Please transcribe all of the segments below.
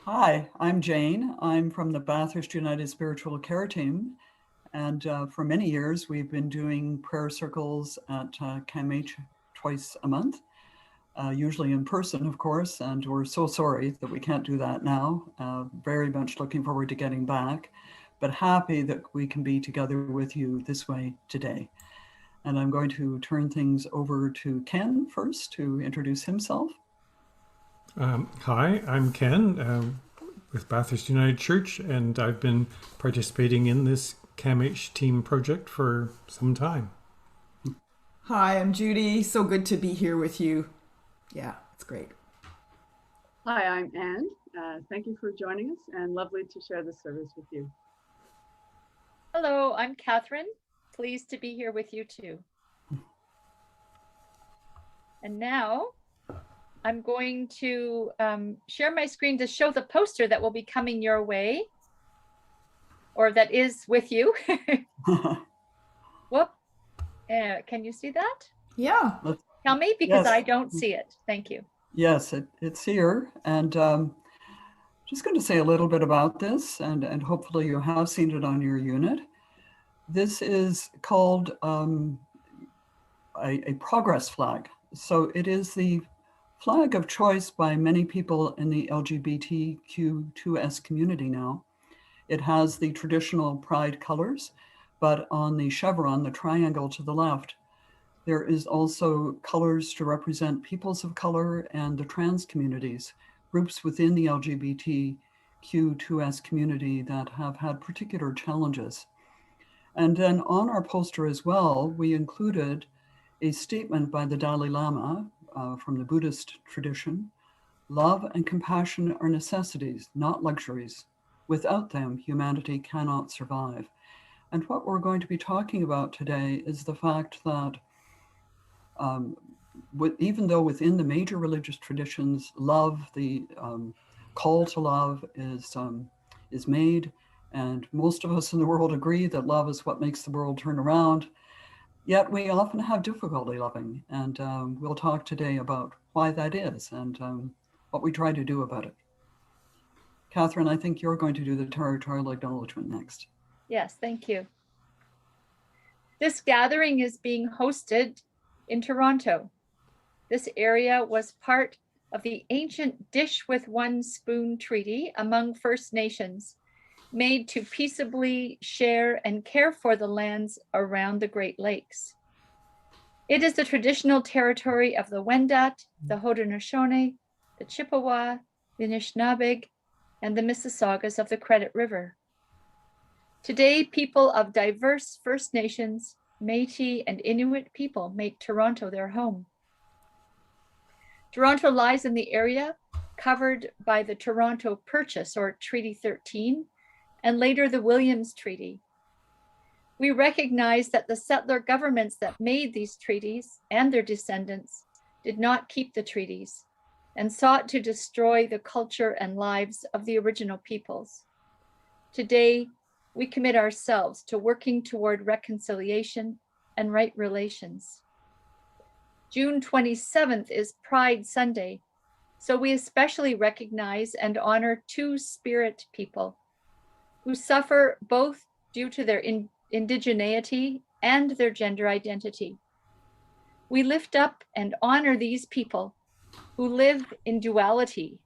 Hi, I'm Jane. I'm from the Bathurst United Spiritual Care Team. And for many years, we've been doing prayer circles at CAMH twice a month, usually in person, of course. And we're so sorry that we can't do that now. Very much looking forward to getting back, but happy that we can be together with you this way today. And I'm going to turn things over to Ken first to introduce himself. Hi, I'm Ken with Bathurst United Church, and I've been participating in this CAMH team project for some time. Hi, I'm Judy. So good to be here with you. Yeah, it's great. Hi, I'm Anne. Thank you for joining us and lovely to share this service with you. Hello, I'm Catherine. Pleased to be here with you too. And now I'm going to share my screen to show the poster that will be coming your way, or that is with you. Whoop. Can you see that? Yeah. Tell me, because Yes. I don't see it. Thank you. Yes, it's here. And just going to say a little bit about this, and hopefully you have seen it on your unit. This is called a progress flag. So it is the flag of choice by many people in the LGBTQ2S community now. It has the traditional pride colors, but on the chevron, the triangle to the left, there is also colors to represent peoples of color and the trans communities, groups within the LGBTQ2S community that have had particular challenges. And then on our poster as well, we included a statement by the Dalai Lama from the Buddhist tradition. Love and compassion are necessities, not luxuries. Without them, humanity cannot survive. And what we're going to be talking about today is the fact that even though within the major religious traditions, love, the call to love is made, and most of us in the world agree that love is what makes the world turn around, yet we often have difficulty loving. And we'll talk today about why that is and what we try to do about it. Catherine, I think you're going to do the territorial acknowledgement next. Yes, thank you. This gathering is being hosted in Toronto. This area was part of the ancient Dish with One Spoon Treaty among First Nations, made to peaceably share and care for the lands around the Great Lakes. It is the traditional territory of the Wendat, the Haudenosaunee, the Chippewa, the Anishinaabeg, and the Mississaugas of the Credit River. Today, people of diverse First Nations, Métis, and Inuit people make Toronto their home. Toronto lies in the area covered by the Toronto Purchase, or Treaty 13, and later the Williams Treaty. We recognize that the settler governments that made these treaties and their descendants did not keep the treaties and sought to destroy the culture and lives of the original peoples. Today, we commit ourselves to working toward reconciliation and right relations. June 27th is Pride Sunday, so we especially recognize and honor two spirit people who suffer both due to their indigeneity and their gender identity. We lift up and honor these people who live in duality,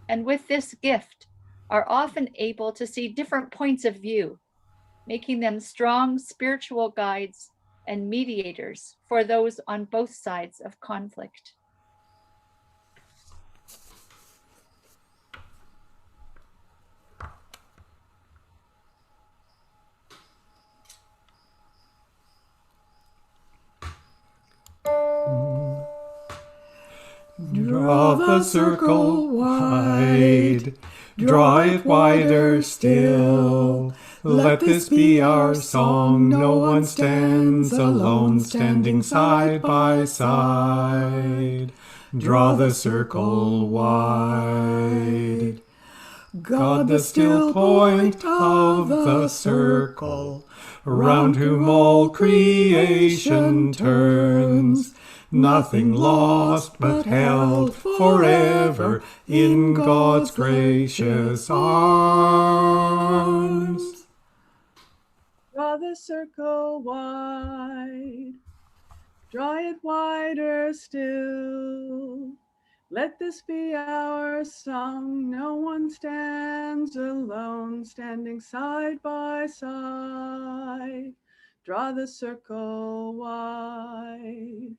and with this gift are often able to see different points of view, making them strong spiritual guides and mediators for those on both sides of conflict. Draw the circle wide, draw it wider still. Let this be our song. No one stands alone, standing side by side. Draw the circle wide. God, the still point of the circle, around whom all creation turns. nothing lost but held forever in God's gracious arms. Draw the circle wide, draw it wider still. Let this be our song. No one stands alone, standing side by side. Draw the circle wide.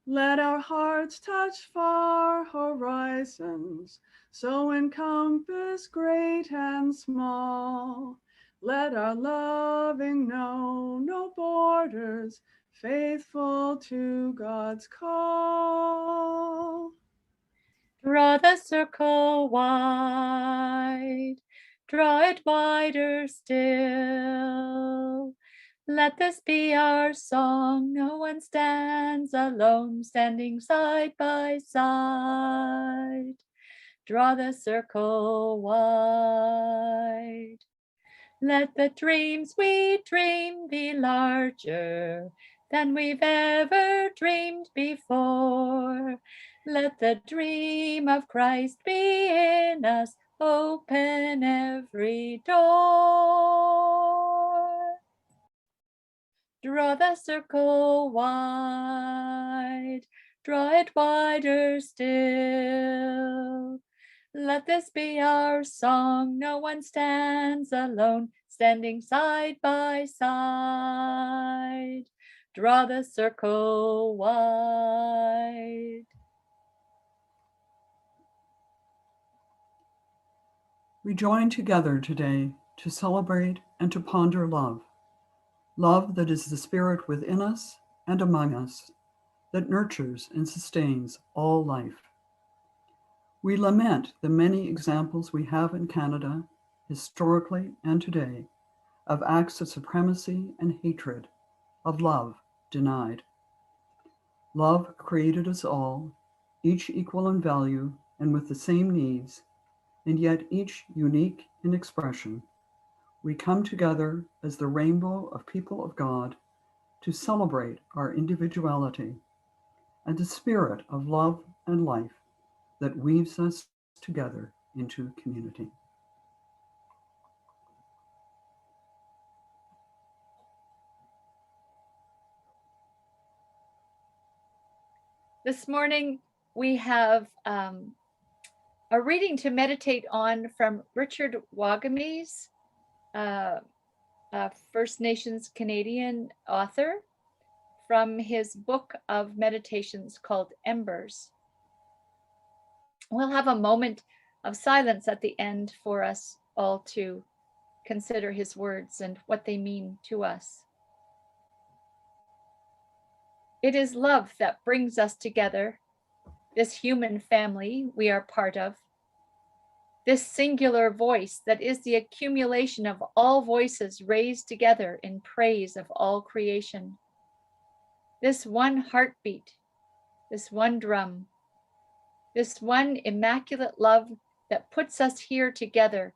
Let our hearts touch far horizons, so encompass great and small. Let our loving know no borders, faithful to God's call. Draw the circle wide, draw it wider still. Let this be our song. No one stands alone, standing side by side. Draw the circle wide. Let the dreams we dream be larger than we've ever dreamed before. Let the dream of Christ be in us, open every door. Draw the circle wide, draw it wider still. Let this be our song. No one stands alone, standing side by side. Draw the circle wide. We join together today to celebrate and to ponder love. Love that is the spirit within us and among us, that nurtures and sustains all life. We lament the many examples we have in Canada, historically and today, of acts of supremacy and hatred, of love denied. Love created us all, each equal in value and with the same needs, and yet each unique in expression. We come together as the rainbow of people of God to celebrate our individuality and the spirit of love and life that weaves us together into community. This morning, we have a reading to meditate on from Richard Wagamese, a First Nations Canadian author, from his book of meditations called Embers. We'll have a moment of silence at the end for us all to consider his words and what they mean to us. It is love that brings us together, this human family we are part of, this singular voice that is the accumulation of all voices raised together in praise of all creation. This one heartbeat, this one drum, this one immaculate love that puts us here together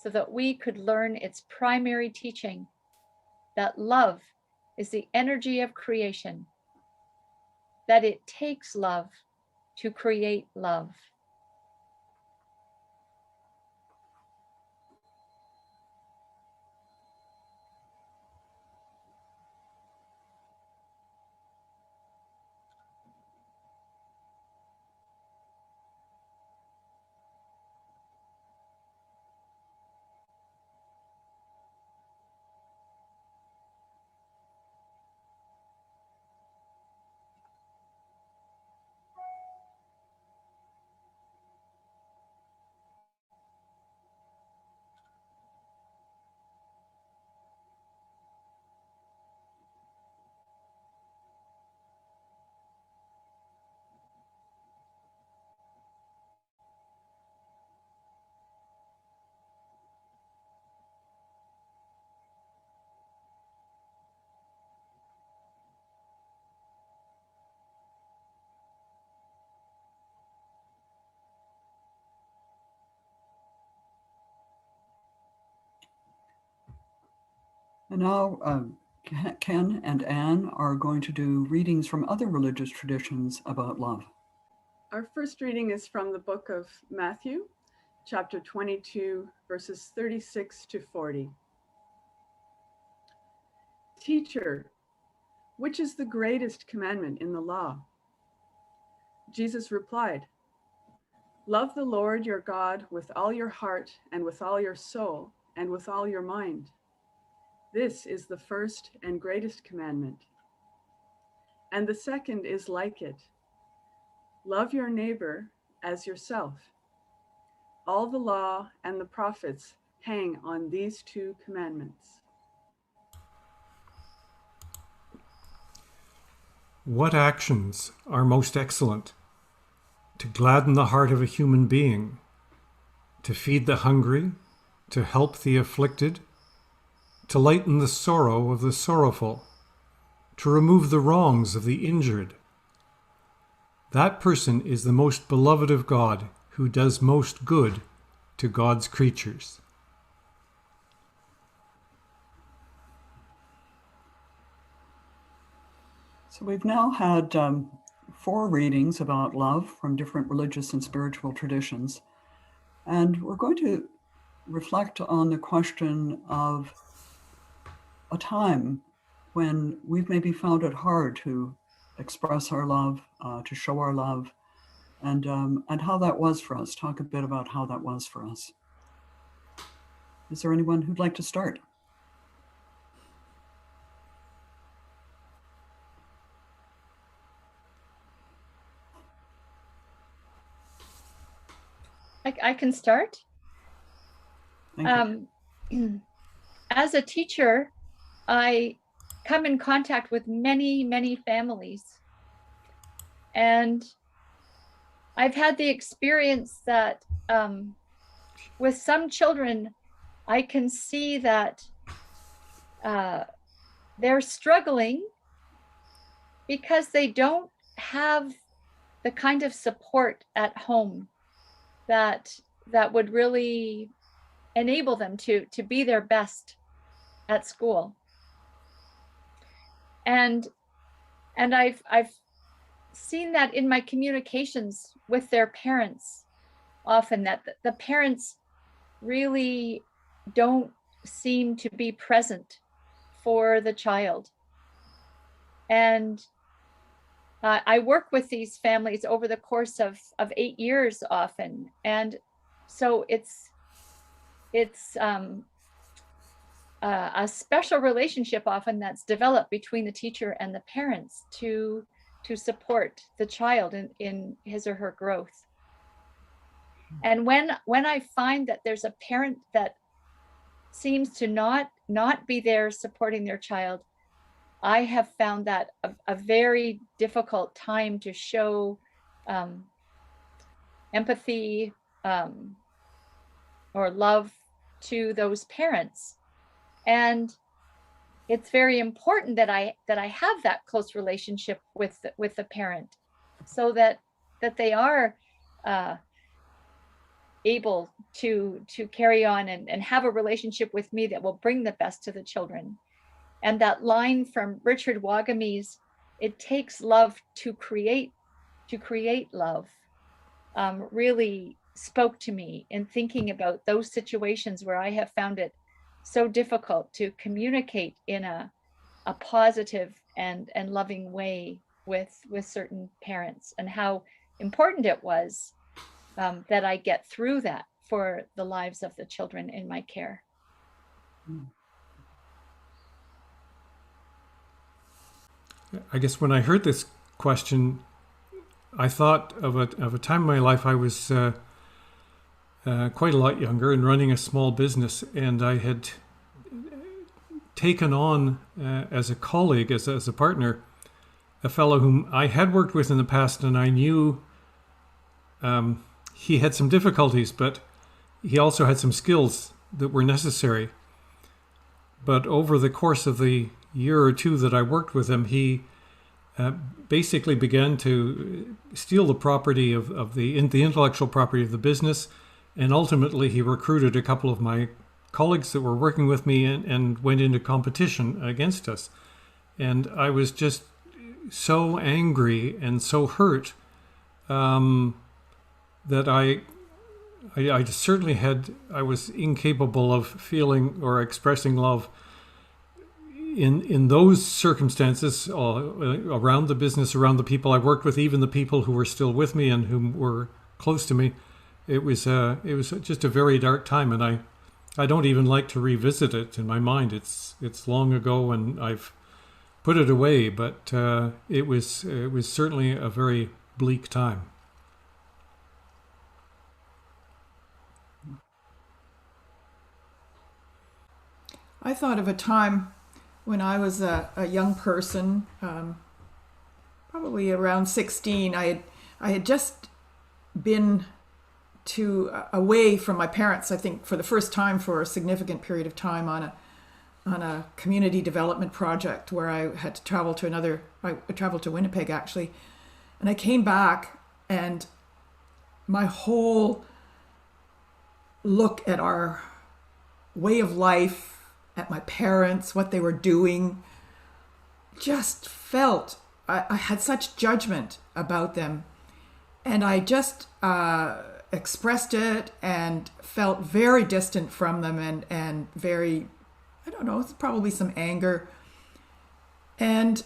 so that we could learn its primary teaching, that love is the energy of creation, that it takes love to create love. And now Ken and Anne are going to do readings from other religious traditions about love. Our first reading is from the book of Matthew, chapter 22, verses 36 to 40. Teacher, which is the greatest commandment in the law? Jesus replied, love the Lord your God with all your heart and with all your soul and with all your mind. This is the first and greatest commandment. And the second is like it. Love your neighbor as yourself. All the law and the prophets hang on these two commandments. What actions are most excellent? To gladden the heart of a human being, to feed the hungry, to help the afflicted, to lighten the sorrow of the sorrowful, to remove the wrongs of the injured. That person is the most beloved of God, who does most good to God's creatures. So we've now had 4 readings about love from different religious and spiritual traditions. And we're going to reflect on the question of a time when we've maybe found it hard to express our love, to show our love, and how that was for us. Talk a bit about how that was for us. Is there anyone who'd like to start? I can start. Thank you. As a teacher, I come in contact with many, many families. And I've had the experience that with some children, I can see that they're struggling because they don't have the kind of support at home that would really enable them to be their best at school. And I've seen that in my communications with their parents often, that the parents really don't seem to be present for the child. And I work with these families over the course of 8 years often. And so it's a special relationship often that's developed between the teacher and the parents to support the child in his or her growth. And when I find that there's a parent that seems to not be there supporting their child, I have found that a very difficult time to show empathy or love to those parents. And it's very important that I have that close relationship with the parent, so that they are able to carry on and have a relationship with me that will bring the best to the children. And that line from Richard Wagame's, "It takes love to create love," really spoke to me in thinking about those situations where I have found it so difficult to communicate in a positive and loving way with certain parents, and how important it was that I get through that for the lives of the children in my care. I guess when I heard this question, I thought of a time in my life. I was quite a lot younger and running a small business, and I had taken on as a colleague, as a partner, a fellow whom I had worked with in the past, and I knew he had some difficulties, but he also had some skills that were necessary. But over the course of the year or two that I worked with him, he basically began to steal the property of the intellectual property of the business, and ultimately he recruited a couple of my colleagues that were working with me and went into competition against us. And I was just so angry and so hurt that I certainly I was incapable of feeling or expressing love in those circumstances, around the business, around the people I worked with, even the people who were still with me and who were close to me. It was just a very dark time, and I don't even like to revisit it in my mind. It's long ago, and I've put it away. But it was certainly a very bleak time. I thought of a time when I was a young person, probably around 16. I had just been away from my parents, I think, for the first time for a significant period of time on a community development project where I had to travel to I traveled to Winnipeg actually, and I came back, and my whole look at our way of life, at my parents, what they were doing, just felt I had such judgment about them, and I just expressed it and felt very distant from them, and very, I don't know, it's probably some anger. And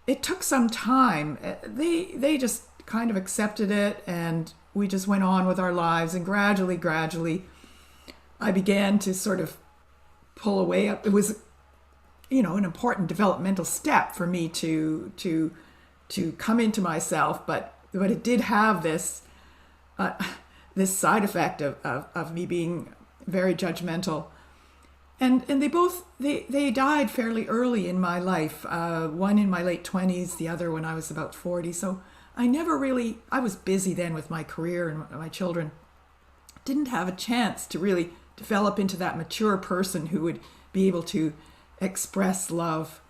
it took some time. They just kind of accepted it, and we just went on with our lives. And gradually, I began to sort of pull away. It was, an important developmental step for me to come into myself, but it did have this this side effect of me being very judgmental. And they died fairly early in my life. One in my late 20s, the other when I was about 40. So I was busy then with my career and my children. Didn't have a chance to really develop into that mature person who would be able to express love.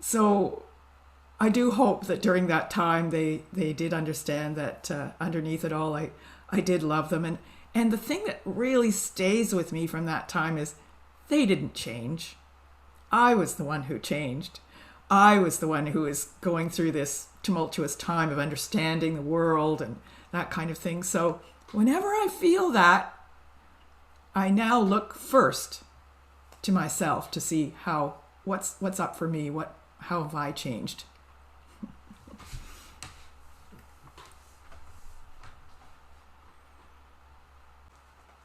So I do hope that during that time they did understand that underneath it all, I did love them. And the thing that really stays with me from that time is they didn't change. I was the one who changed. I was the one who was going through this tumultuous time of understanding the world and that kind of thing. So whenever I feel that, I now look first to myself to see what's up for me, how have I changed.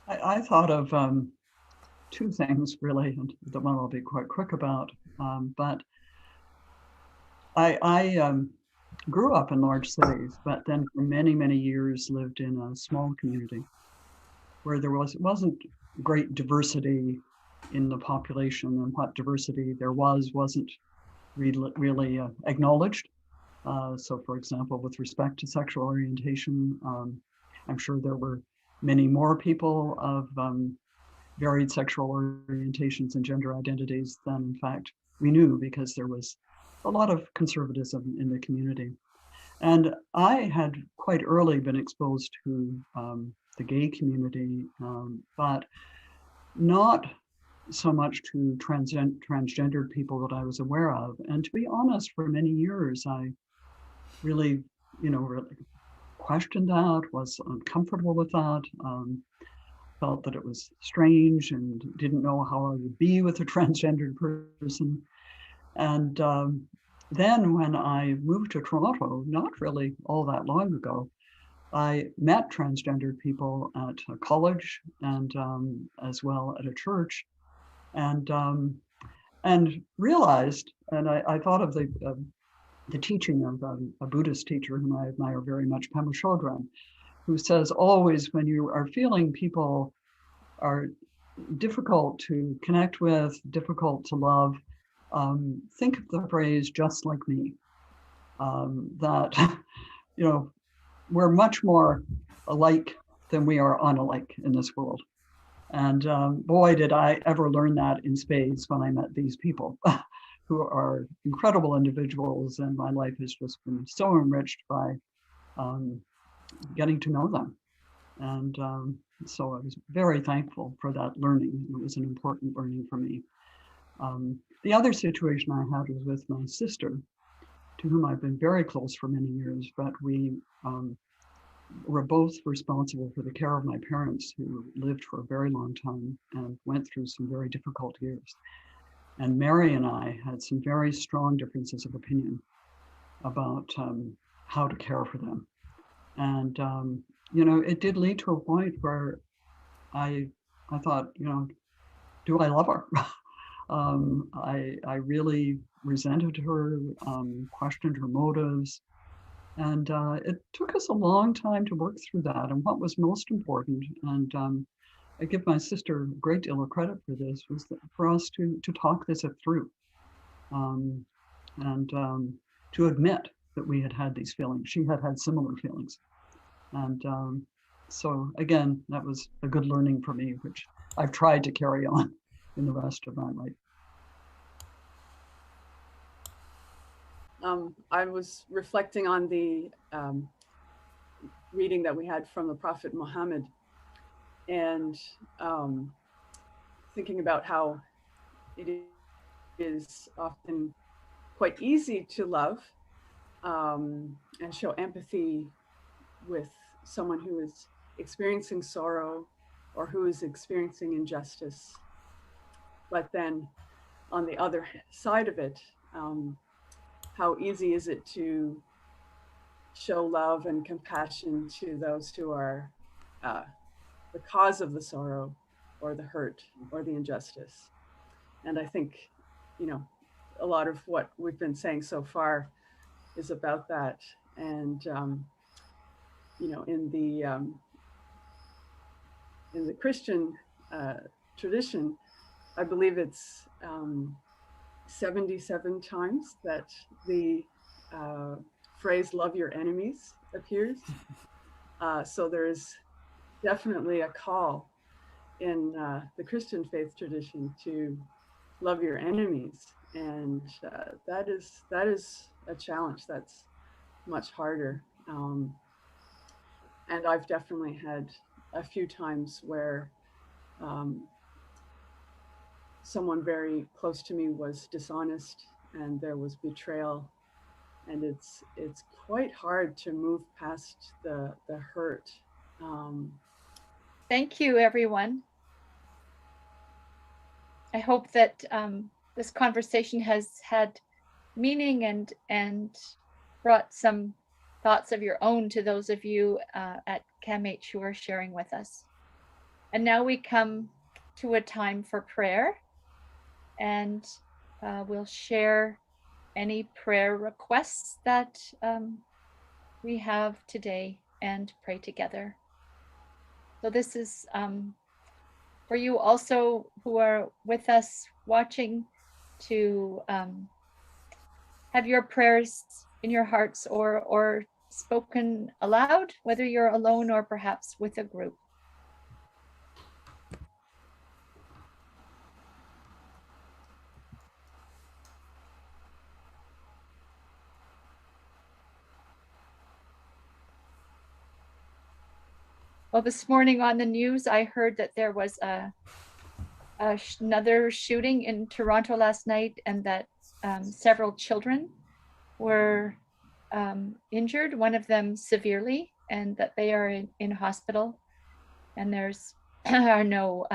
I thought of two things really, and the one I'll be quite quick about. But I grew up in large cities, but then for many years lived in a small community where there wasn't great diversity in the population, and what diversity there wasn't really acknowledged. So, for example, with respect to sexual orientation, I'm sure there were many more people of varied sexual orientations and gender identities than, in fact, we knew, because there was a lot of conservatism in the community. And I had quite early been exposed to the gay community, but not so much to transgendered people that I was aware of. And to be honest, for many years, I really, really questioned that, was uncomfortable with that, felt that it was strange and didn't know how I would be with a transgendered person. And then when I moved to Toronto, not really all that long ago, I met transgendered people at a college and as well at a church, and realized, and I thought of the teaching of a Buddhist teacher whom I admire very much, Pema Chodron, who says always when you are feeling people are difficult to connect with, difficult to love, think of the phrase "just like me." That we're much more alike than we are unalike in this world. And boy, did I ever learn that in spades when I met these people who are incredible individuals. And my life has just been so enriched by getting to know them. And so I was very thankful for that learning. It was an important learning for me. The other situation I had was with my sister, to whom I've been very close for many years, but we were both responsible for the care of my parents, who lived for a very long time and went through some very difficult years. And Mary and I had some very strong differences of opinion about how to care for them. And, it did lead to a point where I thought, do I love her? I really resented her, questioned her motives. And it took us a long time to work through that. And what was most important, and I give my sister a great deal of credit for this, was that for us to talk this through, and to admit that we had had these feelings. She had had similar feelings. And so again, that was a good learning for me, which I've tried to carry on in the rest of my life. I was reflecting on the reading that we had from the Prophet Muhammad, and thinking about how it is often quite easy to love and show empathy with someone who is experiencing sorrow or who is experiencing injustice. But then on the other side of it, how easy is it to show love and compassion to those who are the cause of the sorrow or the hurt or the injustice? And I think, a lot of what we've been saying so far is about that. And, in the Christian tradition, I believe it's 77 times that the phrase "love your enemies" appears. So there is definitely a call in the Christian faith tradition to love your enemies, and that is a challenge that's much harder. And I've definitely had a few times where someone very close to me was dishonest and there was betrayal, and it's quite hard to move past the hurt. Thank you, everyone. I hope that this conversation has had meaning and brought some thoughts of your own to those of you at CAMH who are sharing with us. And now we come to a time for prayer, and we'll share any prayer requests that we have today and pray together. So this is for you also who are with us watching, to have your prayers in your hearts or spoken aloud, whether you're alone or perhaps with a group. Well, this morning on the news, I heard that there was another shooting in Toronto last night, and that several children were injured, one of them severely, and that they are in hospital. And there's are no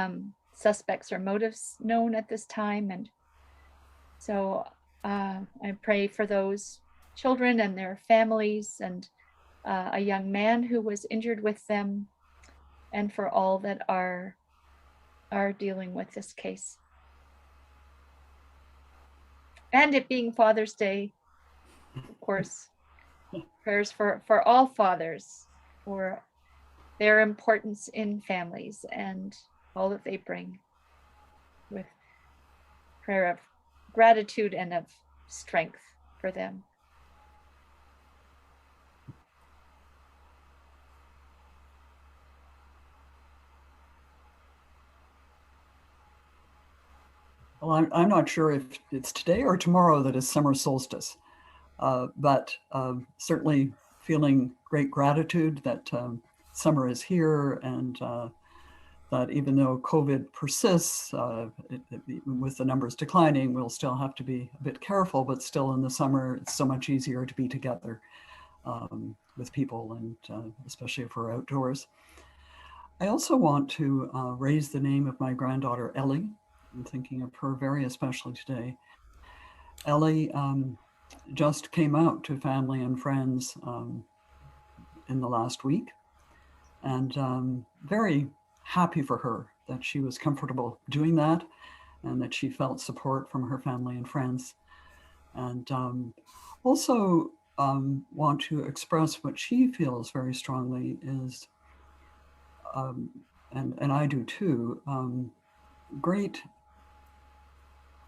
suspects or motives known at this time. And so I pray for those children and their families, and a young man who was injured with them, and for all that are dealing with this case. And it being Father's Day, of course, prayers for all fathers, for their importance in families and all that they bring, with prayer of gratitude and of strength for them. Well, I'm not sure if it's today or tomorrow that is summer solstice, but certainly feeling great gratitude that summer is here, and that even though COVID persists, with the numbers declining, we'll still have to be a bit careful, but still in the summer, it's so much easier to be together with people, and especially if we're outdoors. I also want to raise the name of my granddaughter, Ellie. I'm thinking of her very especially today. Ellie just came out to family and friends in the last week, and very happy for her that she was comfortable doing that and that she felt support from her family and friends. And also want to express what she feels very strongly is, and I do too, great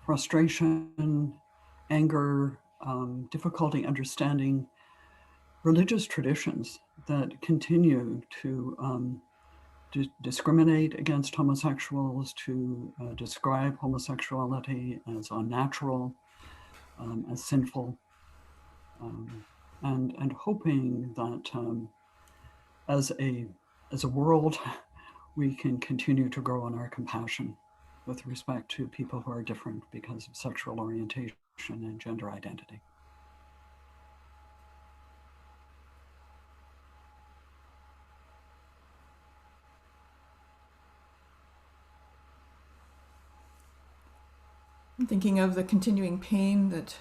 frustration, anger, difficulty understanding religious traditions that continue to discriminate against homosexuals, to describe homosexuality as unnatural, as sinful, and hoping that as a world, we can continue to grow in our compassion with respect to people who are different because of sexual orientation and gender identity. I'm thinking of the continuing pain that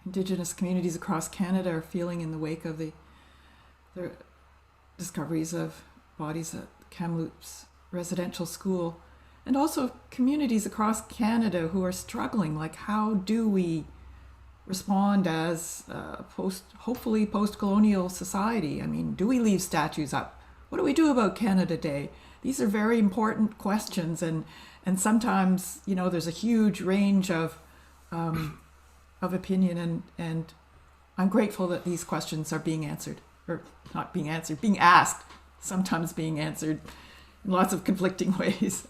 Indigenous communities across Canada are feeling in the wake of the discoveries of bodies at Kamloops residential school, and also communities across Canada who are struggling. Like, how do we respond as hopefully post-colonial society? I mean, do we leave statues up? What do we do about Canada Day? These are very important questions, and sometimes, you know, there's a huge range of opinion, and I'm grateful that these questions are being answered, or not being answered, being asked, sometimes being answered in lots of conflicting ways.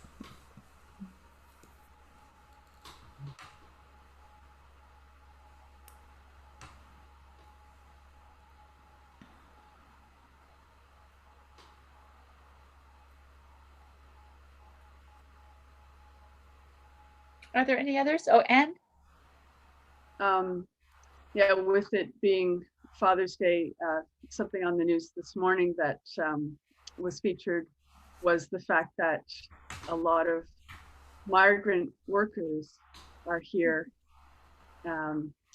Are there any others? Oh, Anne? Yeah, with it being Father's Day, something on the news this morning that was featured was the fact that a lot of migrant workers are here,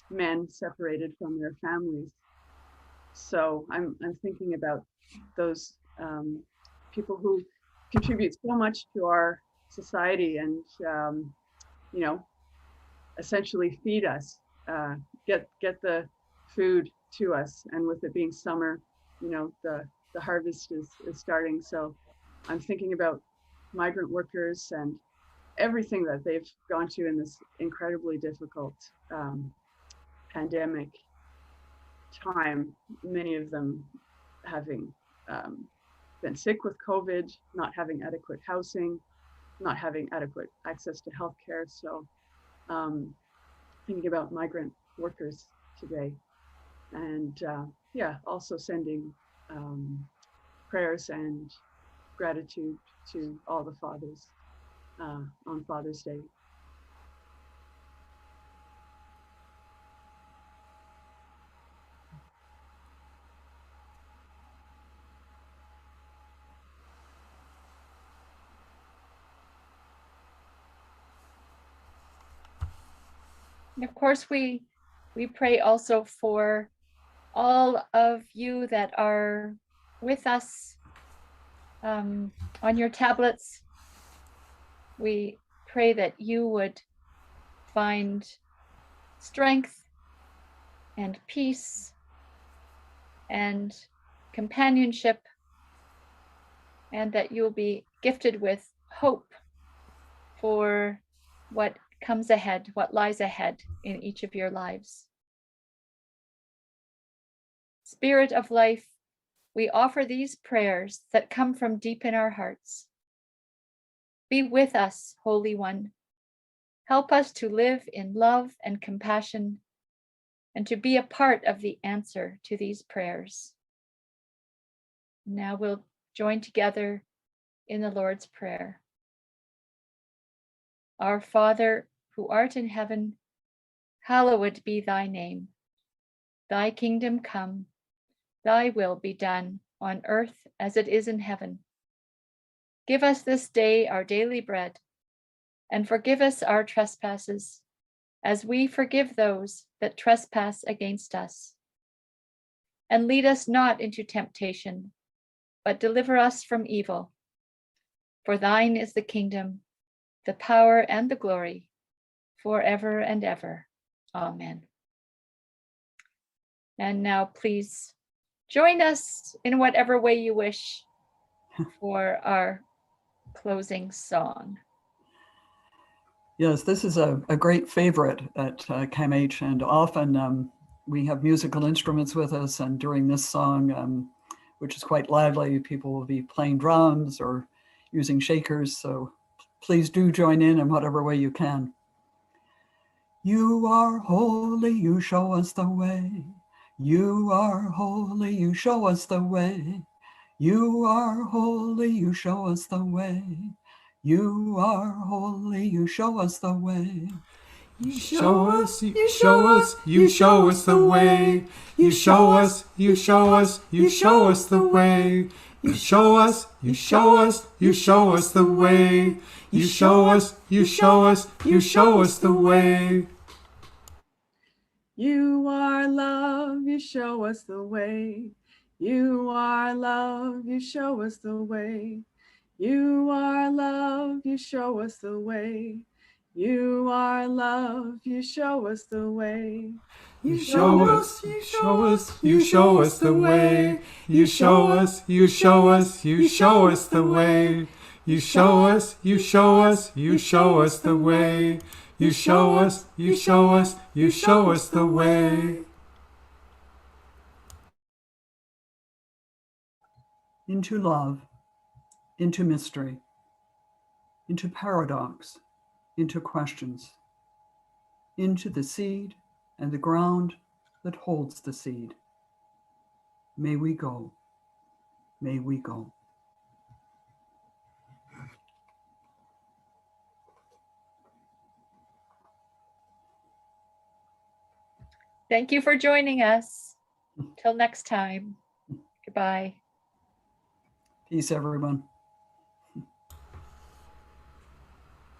men separated from their families. So I'm thinking about those people who contribute so much to our society and you know, essentially feed us, get the food to us. And with it being summer, you know, the harvest is starting. So I'm thinking about migrant workers and everything that they've gone to in this incredibly difficult pandemic time. Many of them having been sick with COVID, not having adequate housing, not having adequate access to healthcare. So thinking about migrant workers today, and yeah, also sending prayers and gratitude to all the fathers on Father's Day. And of course, we pray also for all of you that are with us on your tablets. We pray that you would find strength and peace and companionship, and that you'll be gifted with hope for what comes ahead, what lies ahead in each of your lives. Spirit of life, we offer these prayers that come from deep in our hearts. Be with us, Holy One. Help us to live in love and compassion, and to be a part of the answer to these prayers. Now we'll join together in the Lord's Prayer. Our Father, who art in heaven, hallowed be thy name. Thy kingdom come, thy will be done on earth as it is in heaven. Give us this day our daily bread, and forgive us our trespasses, as we forgive those that trespass against us. And lead us not into temptation, but deliver us from evil. For thine is the kingdom, the power, and the glory, forever and ever. Amen. And now please join us in whatever way you wish for our closing song. Yes, this is a great favorite at CAMH, and often we have musical instruments with us, and during this song, which is quite lively, people will be playing drums or using shakers, so please do join in whatever way you can. You are holy, you show us the way. You are holy, you show us the way. You are holy, you show us the way. You are holy, you show us the way. You show us, you show us, you show us the way. You show us, you show us, you show us the way. You show us, you show us, you show us the way. You show us, you show us, you show us the way. You are love, you show us the way. You are love, you show us the way. You are love, you show us the way. You are love, you show us the way. You show us, you show us, you show us the way. You show us, you show us, you show us the way. You show us, you show us, you show us the way. You show us, you show us, you show us the way. Into love, into mystery, into paradox, into questions, into the seed and the ground that holds the seed. May we go, may we go. Thank you for joining us. Till next time. Goodbye. Peace, everyone.